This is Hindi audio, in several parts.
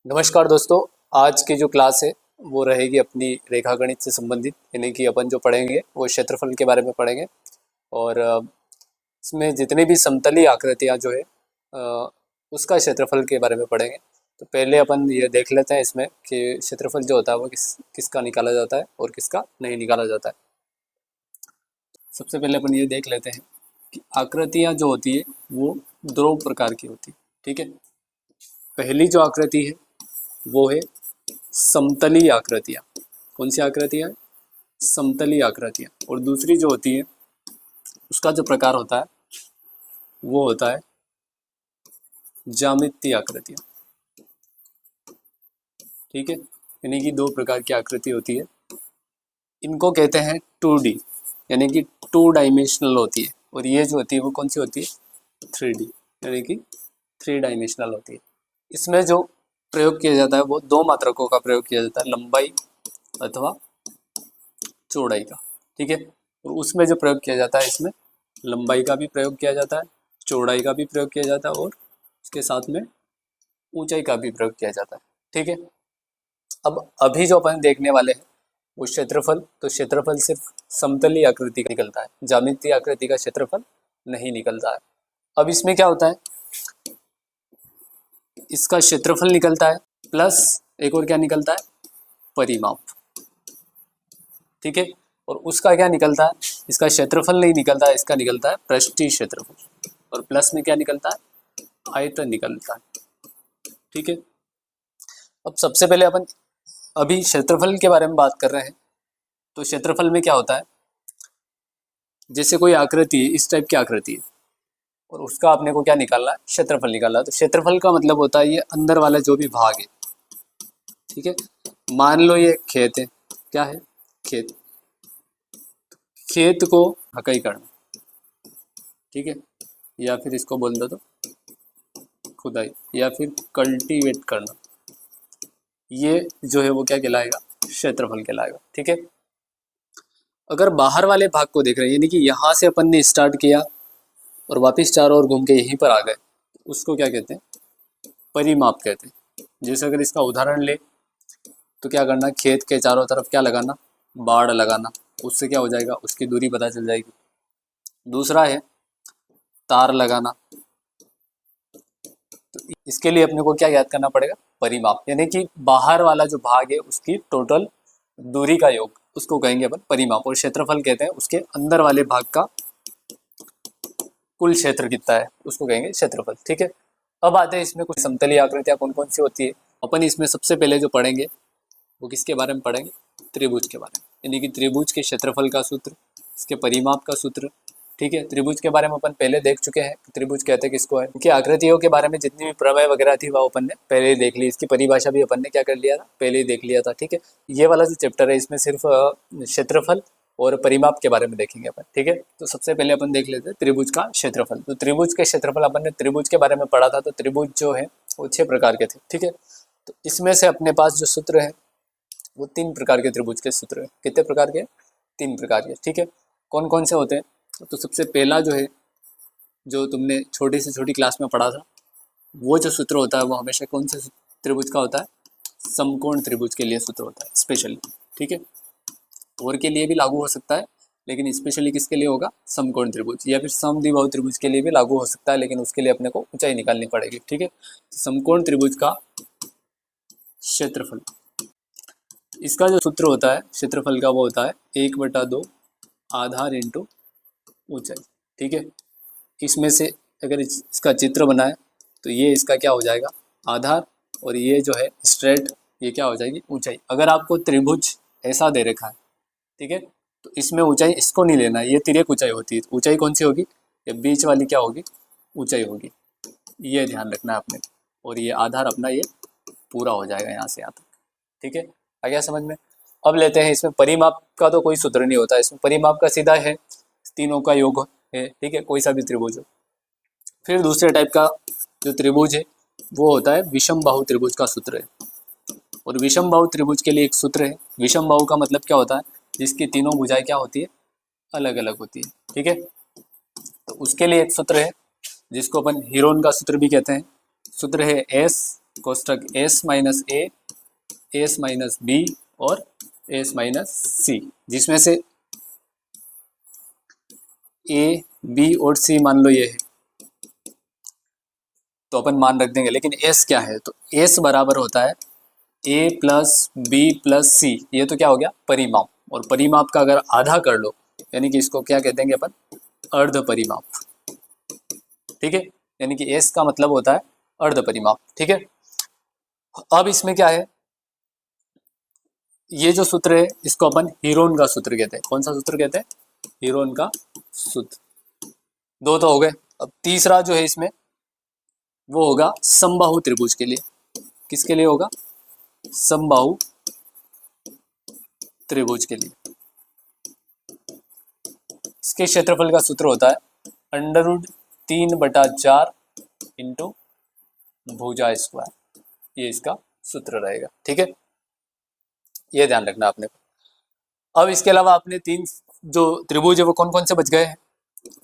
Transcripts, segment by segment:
नमस्कार दोस्तों। आज की जो क्लास है वो रहेगी अपनी रेखागणित से संबंधित, यानी कि अपन जो पढ़ेंगे वो क्षेत्रफल के बारे में पढ़ेंगे। और इसमें जितनी भी समतली आकृतियाँ जो है उसका क्षेत्रफल के बारे में पढ़ेंगे। तो पहले अपन ये देख लेते हैं इसमें कि क्षेत्रफल जो होता है वो किसका निकाला जाता है और किसका नहीं निकाला जाता है। सबसे पहले अपन ये देख लेते हैं कि आकृतियाँ जो होती है वो दो प्रकार की होती है। ठीक है, पहली जो आकृति है वो है समतली आकृतियाँ। कौन सी आकृतियाँ? समतली आकृतियाँ। और दूसरी जो होती है उसका जो प्रकार होता है वो होता है ज्यामितीय आकृतियाँ। ठीक है, यानी कि दो प्रकार की आकृति होती है। इनको कहते हैं 2D, यानी कि 2 डायमेंशनल होती है। और ये जो होती है वो कौन सी होती है? 3D, यानी कि 3 डायमेंशनल होती है। इसमें जो प्रयोग किया जाता है वो दो मात्रकों का प्रयोग किया जाता है, लंबाई अथवा चौड़ाई का। ठीक है, और उसमें जो प्रयोग किया जाता है इसमें लंबाई का भी प्रयोग किया जाता है, चौड़ाई का भी प्रयोग किया जाता है और उसके साथ में ऊंचाई का भी प्रयोग किया जाता है। ठीक है, अब अभी जो अपन देखने वाले हैं वो क्षेत्रफल। तो क्षेत्रफल सिर्फ समतली आकृति का निकलता है, ज्यामितीय आकृति का क्षेत्रफल नहीं निकलता है। अब इसमें क्या होता है, इसका क्षेत्रफल निकलता है प्लस एक और क्या निकलता है? परिमाप। ठीक है, और उसका क्या निकलता है? इसका क्षेत्रफल नहीं निकलता है, इसका निकलता है पृष्ठीय क्षेत्रफल। और प्लस में क्या निकलता है? आयतन निकलता है। ठीक है, अब सबसे पहले अपन अभी क्षेत्रफल के बारे में बात कर रहे हैं। तो क्षेत्रफल में क्या होता है, जैसे कोई आकृति है, इस टाइप की आकृति है और उसका अपने को क्या निकालना है? क्षेत्रफल निकालना है। तो क्षेत्रफल का मतलब होता है ये अंदर वाला जो भी भाग है। ठीक है, मान लो ये खेत है। क्या है? खेत। खेत को हकाई करना। ठीक है, या फिर इसको बोल दो तो खुदाई, या फिर कल्टीवेट करना। ये जो है वो क्या कहलाएगा? क्षेत्रफल कहलाएगा। ठीक है, अगर बाहर वाले भाग को देख रहे हैं, यानी कि यहाँ से अपन ने स्टार्ट किया और वापस चारों ओर घूम के यहीं पर आ गए, उसको क्या कहते हैं? परिमाप कहते हैं। जैसे अगर इसका उदाहरण ले तो क्या करना, खेत के चारों तरफ क्या लगाना? बाड़ लगाना। उससे क्या हो जाएगा? उसकी दूरी पता चल जाएगी। दूसरा है तार लगाना। तो इसके लिए अपने को क्या याद करना पड़ेगा? परिमाप, यानी कि बाहर वाला जो भाग है उसकी टोटल दूरी का योग, उसको कहेंगे अपन परिमाप। और क्षेत्रफल कहते हैं उसके अंदर वाले भाग का कुल क्षेत्र कितना है, उसको कहेंगे क्षेत्रफल। ठीक है, अब आते हैं इसमें कुछ समतलीय आकृतियां कौन कौन सी होती है। अपन इसमें सबसे पहले जो पढ़ेंगे वो किसके बारे में पढ़ेंगे? त्रिभुज के बारे में, यानी कि त्रिभुज के क्षेत्रफल का सूत्र, इसके परिमाप का सूत्र। ठीक है, त्रिभुज के बारे में अपन पहले देख चुके हैं। त्रिभुज कहते हैं किसको है, क्योंकि आकृतियों के बारे में जितनी भी प्रमेय वगैरह थी वो अपन ने पहले ही देख ली। इसकी परिभाषा भी अपन ने क्या कर लिया था? पहले ही देख लिया था। ठीक है, ये वाला जो चैप्टर है इसमें सिर्फ क्षेत्रफल और परिमाप के बारे में देखेंगे अपन। ठीक है, तो सबसे पहले अपन देख लेते हैं त्रिभुज का क्षेत्रफल। तो त्रिभुज के क्षेत्रफल अपन ने त्रिभुज के बारे में पढ़ा था। तो त्रिभुज जो है वो 6 प्रकार के थे। ठीक है, तो इसमें से अपने पास जो सूत्र है वो 3 प्रकार के त्रिभुज के सूत्र है। कितने प्रकार के? 3 प्रकार के। ठीक है, कौन कौन से होते हैं? तो सबसे पहला जो है, जो तुमने छोटी से छोटी क्लास में पढ़ा था, वो जो सूत्र होता है वो हमेशा कौन से त्रिभुज का होता है? समकोण त्रिभुज के लिए सूत्र होता है स्पेशली। ठीक है, और के लिए भी लागू हो सकता है, लेकिन स्पेशली किसके लिए होगा? समकोण त्रिभुज, या फिर समद्विबाहु त्रिभुज के लिए भी लागू हो सकता है, लेकिन उसके लिए अपने को ऊंचाई निकालनी पड़ेगी। ठीक है, समकोण त्रिभुज का क्षेत्रफल, इसका जो सूत्र होता है क्षेत्रफल का वो होता है 1/2 आधार इंटू ऊंचाई। ठीक है, इसमें से अगर इसका चित्र बनाए तो ये इसका क्या हो जाएगा? आधार, और ये जो है स्ट्रेट, ये क्या हो जाएगी? ऊंचाई। अगर आपको त्रिभुज ऐसा दे रखा है, ठीक है, तो इसमें ऊंचाई इसको नहीं लेना है, ये तिर्यक ऊंचाई होती है। ऊंचाई कौन सी होगी? ये बीच वाली क्या होगी? ऊंचाई होगी। ये ध्यान रखना है आपने। और ये आधार अपना ये पूरा हो जाएगा यहाँ से यहाँ तक। ठीक है, आ गया समझ में? अब लेते हैं इसमें परिमाप का। तो कोई सूत्र नहीं होता इसमें, परिमाप का सीधा है तीनों का योग है। ठीक है, कोई सा भी त्रिभुज हो। फिर दूसरे टाइप का जो त्रिभुज है वो होता है विषम बाहु त्रिभुज का सूत्र है। और विषम बाहु त्रिभुज के लिए एक सूत्र है। विषम बाहु का मतलब क्या होता है? जिसकी तीनों भुजाएं क्या होती है? अलग अलग होती है। ठीक है, तो उसके लिए एक सूत्र है जिसको अपन हीरोन का सूत्र भी कहते हैं। सूत्र है S कोष्ठक एस माइनस ए, एस माइनस बी और एस माइनस सी, जिसमें से ए बी और सी मान लो ये है, तो अपन मान रख देंगे। लेकिन एस क्या है, तो एस बराबर होता है ए प्लस बी प्लस सी, ये तो क्या हो गया परिमाप, और परिमाप का अगर आधा कर लो यानी कि इसको क्या कह देंगे अपन, अर्ध परिमाप, ठीक है। यानी कि एस का मतलब होता है अर्ध परिमाप, ठीक है। अब इसमें क्या है, ये जो सूत्र है इसको अपन हीरोन का सूत्र कहते हैं। कौन सा सूत्र कहते हैं, हीरोन का सूत्र। दो तो हो गए, अब तीसरा जो है इसमें वो होगा समबाहु त्रिभुज के लिए। किसके लिए होगा, समबाहु त्रिभुज के लिए। इसके क्षेत्रफल का सूत्र होता है √3/4 इंटू भुजा स्क्वायर, ये इसका सूत्र रहेगा, ठीक है। ये ध्यान रखना आपने। अब इसके अलावा आपने तीन जो त्रिभुज है वो कौन कौन से बच गए हैं,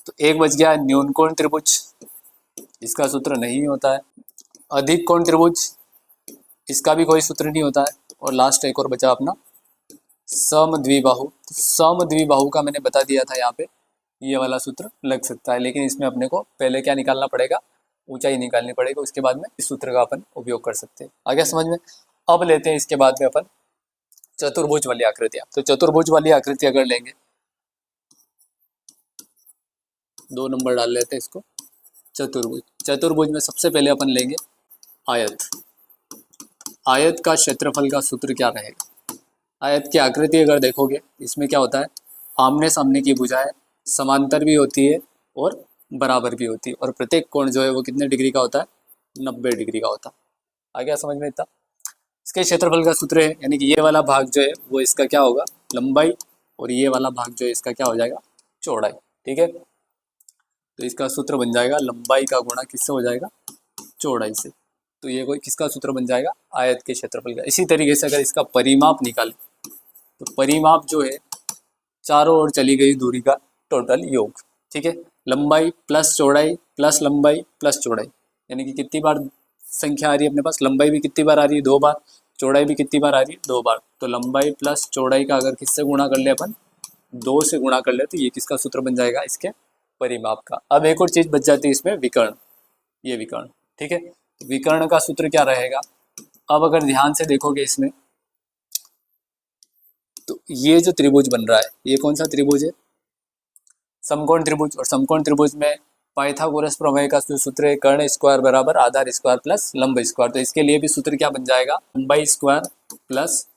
तो एक बच गया न्यूनकोण त्रिभुज, इसका सूत्र नहीं होता है। अधिक कोण त्रिभुज, इसका भी कोई सूत्र नहीं होता है। और लास्ट एक और बचा अपना समद्विबाहु। समद्विबाहु का मैंने बता दिया था, यहाँ पे ये वाला सूत्र लग सकता है, लेकिन इसमें अपने को पहले क्या निकालना पड़ेगा, ऊंचाई निकालनी पड़ेगी, उसके बाद में इस सूत्र का अपन उपयोग कर सकते हैं। आ गया समझ में। अब लेते हैं इसके बाद में अपन चतुर्भुज वाली आकृतियां। तो चतुर्भुज वाली आकृति अगर लेंगे, 2 नंबर डाल लेते हैं इसको, चतुर्भुज। चतुर्भुज में सबसे पहले अपन लेंगे आयत। आयत का क्षेत्रफल का सूत्र क्या रहेगा, आयत की आकृति अगर देखोगे इसमें क्या होता है, आमने सामने की भुजाएं समांतर भी होती है और बराबर भी होती है, और प्रत्येक कोण जो है वो कितने डिग्री का होता है, 90 डिग्री का होता है। आ गया समझ में इतना। इसके क्षेत्रफल का सूत्र है, यानी कि ये वाला भाग जो है वो इसका क्या होगा, लंबाई, और ये वाला भाग जो है इसका क्या हो जाएगा, चौड़ाई, ठीक है। तो इसका सूत्र बन जाएगा लंबाई का गुणा किससे हो जाएगा, चौड़ाई से। तो ये कोई किसका सूत्र बन जाएगा, आयत के क्षेत्रफल का। इसी तरीके से अगर इसका परिमाप निकालें तो परिमाप जो है चारों ओर चली गई दूरी का टोटल योग, ठीक है। लंबाई प्लस चौड़ाई प्लस लंबाई प्लस चौड़ाई, यानी कि कितनी बार संख्या आ रही है अपने पास, लंबाई भी कितनी बार आ रही है, 2 बार, चौड़ाई भी कितनी बार आ रही है, 2 बार। तो लंबाई प्लस चौड़ाई का अगर किससे गुणा कर ले अपन, 2 से गुणा कर ले, तो ये किसका सूत्र बन जाएगा, इसके परिमाप का। अब एक और चीज बच जाती है इसमें, विकर्ण। ये विकर्ण, ठीक है। विकर्ण का सूत्र क्या रहेगा, अब अगर ध्यान से देखोगे इसमें, तो ये जो त्रिभुज बन रहा है ये कौन सा त्रिभुज है, समकोण त्रिभुज। और समकोण त्रिभुज में पाइथागोरस प्रमेय का जो सूत्र है, कर्ण स्क्वायर बराबर आधार स्क्वायर प्लस लंब स्क्वायर। तो इसके लिए भी सूत्र क्या बन जाएगा, लंबाई स्क्वायर प्लस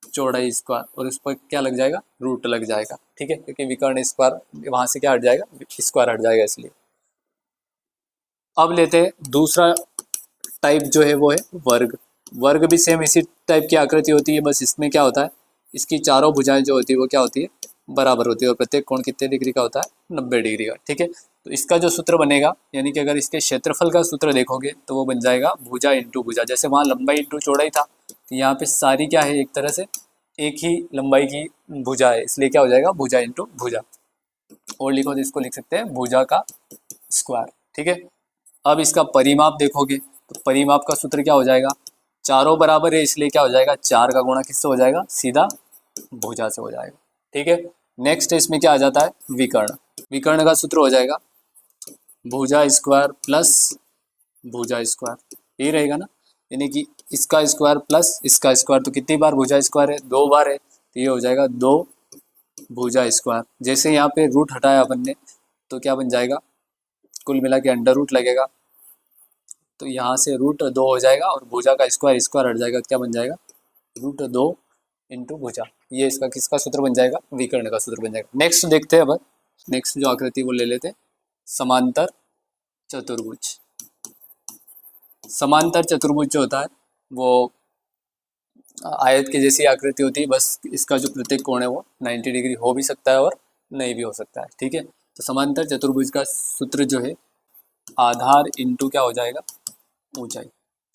चौड़ाई स्क्वायर, और उस पर क्या लग जाएगा, रूट लग जाएगा, ठीक है, क्योंकि विकर्ण स्क्वायर वहां से क्या हट जाएगा, स्क्वायर हट जाएगा, इसलिए। अब लेते हैं दूसरा टाइप जो है वो है वर्ग। वर्ग भी सेम इसी टाइप की आकृति होती है, बस इसमें क्या होता है, इसकी चारों भुजाएं जो होती है वो क्या होती है, बराबर होती है, और प्रत्येक कोण कितने डिग्री का होता है, 90 डिग्री का, ठीक है। तो इसका जो सूत्र बनेगा, यानी कि अगर इसके क्षेत्रफल का सूत्र देखोगे तो वो बन जाएगा भुजा इंटू भुजा। जैसे वहाँ लंबाई इंटू चौड़ाई था, तो यहाँ पे सारी क्या है, एक तरह से एक ही लंबाई की भुजा है, इसलिए क्या हो जाएगा, भुजा इंटू भुजा। और लिखो तो इसको लिख सकते हैं भुजा का स्क्वायर, ठीक है। अब इसका परिमाप देखोगे तो परिमाप का सूत्र क्या हो जाएगा, चारों बराबर है इसलिए क्या हो जाएगा, 4 का गुणा किससे हो जाएगा, सीधा भुजा से हो जाएगा, ठीक है। नेक्स्ट इसमें क्या आ जाता है, विकर्ण। विकर्ण का सूत्र हो जाएगा भुजा स्क्वायर प्लस भुजा स्क्वायर, यही रहेगा ना, यानी कि इसका स्क्वायर प्लस इसका स्क्वायर। तो कितनी बार भुजा स्क्वायर है, 2 बार है, तो ये हो जाएगा 2 भुजा स्क्वायर। जैसे यहाँ पे रूट हटाया अपन ने तो क्या बन जाएगा, कुल मिला के अंडर रूट लगेगा, तो यहाँ से √2 हो जाएगा, और भुजा का स्क्वायर स्क्वायर हट जाएगा, क्या बन जाएगा, √2 इंटू भुजा। ये इसका किसका सूत्र बन जाएगा, विकर्ण का सूत्र बन जाएगा। नेक्स्ट देखते हैं अब, नेक्स्ट जो आकृति वो ले लेते हैं समांतर चतुर्भुज। समांतर चतुर्भुज जो होता है वो आयत की जैसी आकृति होती है, बस इसका जो प्रत्येक कोण है वो 90 डिग्री हो भी सकता है और नहीं भी हो सकता है, ठीक है। तो समांतर चतुर्भुज का सूत्र जो है आधार इंटू क्या हो जाएगा, ऊंचाई,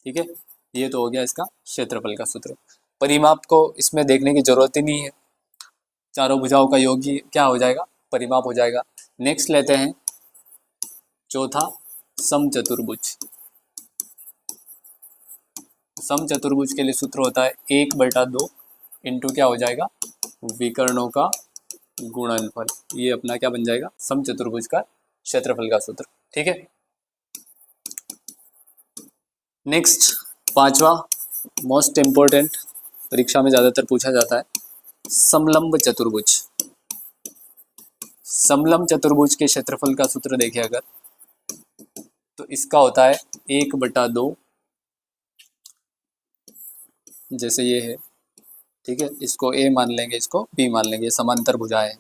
ठीक है। ये तो हो गया इसका क्षेत्रफल का सूत्र। परिमाप को इसमें देखने की जरूरत ही नहीं है, चारों भुजाओं का योग ही क्या हो जाएगा, परिमाप हो जाएगा। नेक्स्ट लेते हैं चौथा समचतुर्भुज। समचतुर्भुज के लिए सूत्र होता है 1/2 इंटू क्या हो जाएगा, विकर्णों का गुणनफल। ये अपना क्या बन जाएगा, समचतुर्भुज का क्षेत्रफल का सूत्र। ठीक है, नेक्स्ट पांचवा मोस्ट इंपॉर्टेंट, परीक्षा में ज्यादातर पूछा जाता है, समलंब चतुर्भुज। समलंब चतुर्भुज के क्षेत्रफल का सूत्र देखिए अगर, तो इसका होता है 1/2, जैसे ये है, ठीक है, इसको ए मान लेंगे, इसको बी मान लेंगे, ये समांतर भुजाएं हैं,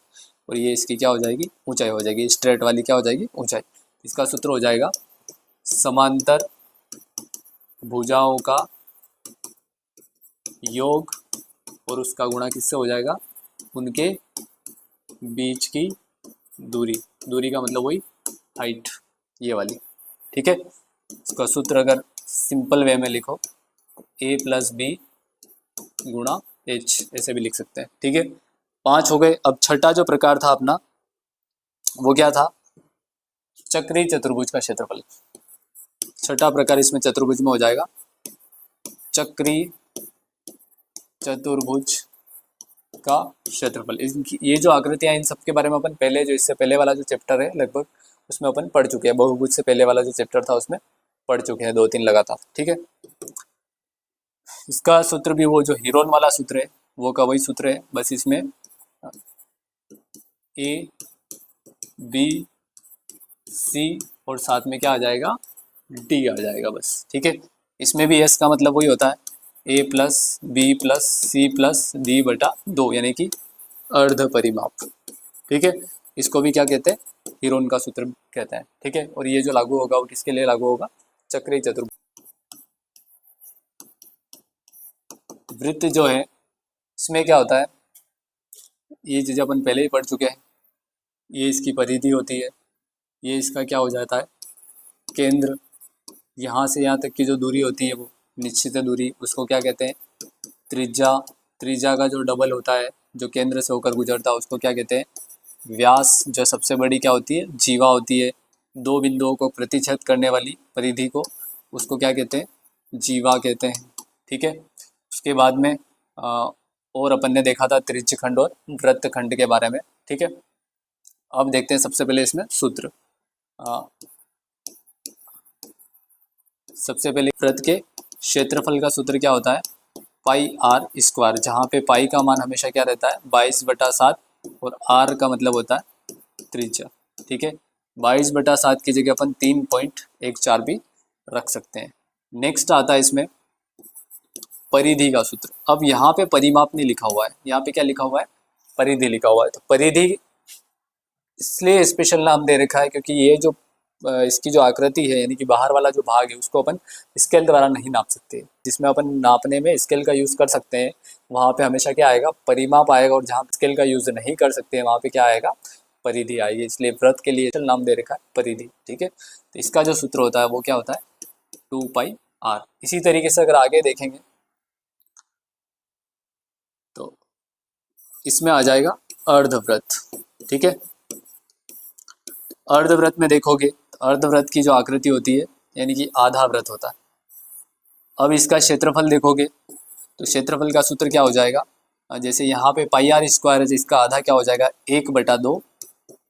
और ये इसकी क्या हो जाएगी, ऊंचाई हो जाएगी, स्ट्रेट वाली क्या हो जाएगी, ऊंचाई। इसका सूत्र हो जाएगा समांतर भुजाओं का योग और उसका गुणा किससे हो जाएगा, उनके बीच की दूरी। दूरी का मतलब वही हाइट, ये वाली। ठीक है, इसका सूत्र अगर सिंपल वे में लिखो, a + b गुणा h, ऐसे भी लिख सकते हैं। ठीक है, 5 हो गए। अब छठा जो प्रकार था अपना, वो क्या था, चक्रीय चतुर्भुज का क्षेत्रफल। छठा प्रकार इसमें चतुर्भुज में हो जाएगा चक्रीय चतुर्भुज का क्षेत्रफल। ये जो आकृतियां, इन सब के बारे में अपन पहले, जो इससे पहले वाला जो चैप्टर है लगभग, उसमें अपन पढ़ चुके हैं। बहुभुज से पहले वाला जो चैप्टर था उसमें पढ़ चुके हैं, 2-3 लगातार। ठीक है, इसका सूत्र भी वो जो हीरोन वाला सूत्र है वो का वही सूत्र है, बस इसमें ए बी सी और साथ में क्या आ जाएगा, डी आ जाएगा बस। ठीक है, इसमें भी एस का मतलब वही होता है, a + b + c + d/2, यानी कि अर्ध परिमाप। ठीक है, इसको भी क्या कहते हैं, हीरोन का सूत्र कहते हैं। ठीक है, और ये जो लागू होगा वो किसके लिए लागू होगा, चक्रीय चतुर्भुज। वृत्त जो है इसमें क्या होता है, ये चीज़ अपन पहले ही पढ़ चुके हैं। ये इसकी परिधि होती है, ये इसका क्या हो जाता है, केंद्र। यहाँ से यहाँ तक की जो दूरी होती है वो निश्चित दूरी, उसको क्या कहते हैं, त्रिज्या। त्रिज्या का जो डबल होता है, जो केंद्र से होकर गुजरता है, उसको क्या कहते हैं, व्यास। जो सबसे बड़ी क्या होती है, जीवा होती है। दो बिंदुओं को प्रतिच्छेद करने वाली परिधि को, उसको क्या कहते हैं, जीवा कहते हैं। ठीक है, उसके बाद में और अपन ने देखा था त्रिज्यखंड और वृत्तखंड के बारे में। ठीक है, अब देखते हैं सबसे पहले इसमें सूत्र। सबसे पहले वृत्त के क्षेत्रफल का सूत्र क्या होता है, πr², जहाँ पे पाई का मान हमेशा क्या रहता है, 22/7, और r का मतलब होता है त्रिज्या। ठीक है, 22/7 की जगह अपन 3.14 भी रख सकते हैं। नेक्स्ट आता है इसमें परिधि का सूत्र। अब यहाँ पे परिमाप नहीं लिखा हुआ है, यहाँ पे क्या लिखा हुआ है, परिधि लिखा हुआ है। तो परिधि इसलिए स्पेशल नाम दे रखा है क्योंकि ये जो इसकी जो आकृति है, यानी कि बाहर वाला जो भाग है, उसको अपन स्केल द्वारा नहीं नाप सकते। जिसमें अपन नापने में स्केल का यूज़ कर सकते हैं, वहाँ पे हमेशा क्या आएगा, परिमाप आएगा। और जहाँ स्केल का यूज़ नहीं कर सकते हैं, वहाँ पे क्या आएगा, परिधि आएगी। इसलिए वृत्त के लिए नाम दे रखा है परिधि। ठीक है, तो इसका जो सूत्र होता है वो क्या होता है, 2πr। इसी तरीके से अगर आगे देखेंगे तो इसमें आ जाएगा अर्धवृत्त। ठीक है, अर्धवृत्त में देखोगे तो अर्धवृत्त की जो आकृति होती है, यानी कि आधा वृत्त होता है। अब इसका क्षेत्रफल देखोगे तो क्षेत्रफल का सूत्र क्या हो जाएगा, जैसे यहाँ पे πr² है, इसका आधा क्या हो जाएगा, 1/2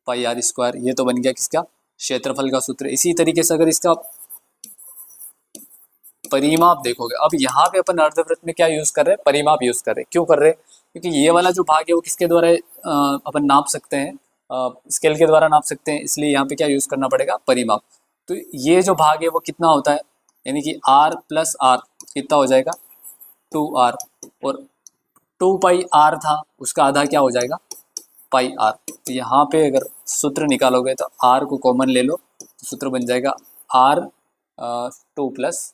πr²। ये तो बन गया किसका, क्षेत्रफल का सूत्र। इसी तरीके से अगर इसका परिमाप देखोगे, अब यहाँ पे अपन अर्धवृत्त में क्या यूज कर रहे हैं, परिमाप यूज कर रहे हैं। क्यों कर रहे हैं, क्योंकि ये वाला जो भाग है वो किसके द्वारा अपन नाप सकते हैं, स्केल के द्वारा नाप सकते हैं। इसलिए यहाँ पे क्या यूज करना पड़ेगा, परिमाप। तो ये जो भाग है वो कितना होता है, यानी कि r + r कितना हो जाएगा, 2r, और 2πr था, उसका आधा क्या हो जाएगा, πr। तो यहाँ पे अगर सूत्र निकालोगे तो r को कॉमन ले लो, तो सूत्र बन जाएगा r 2 +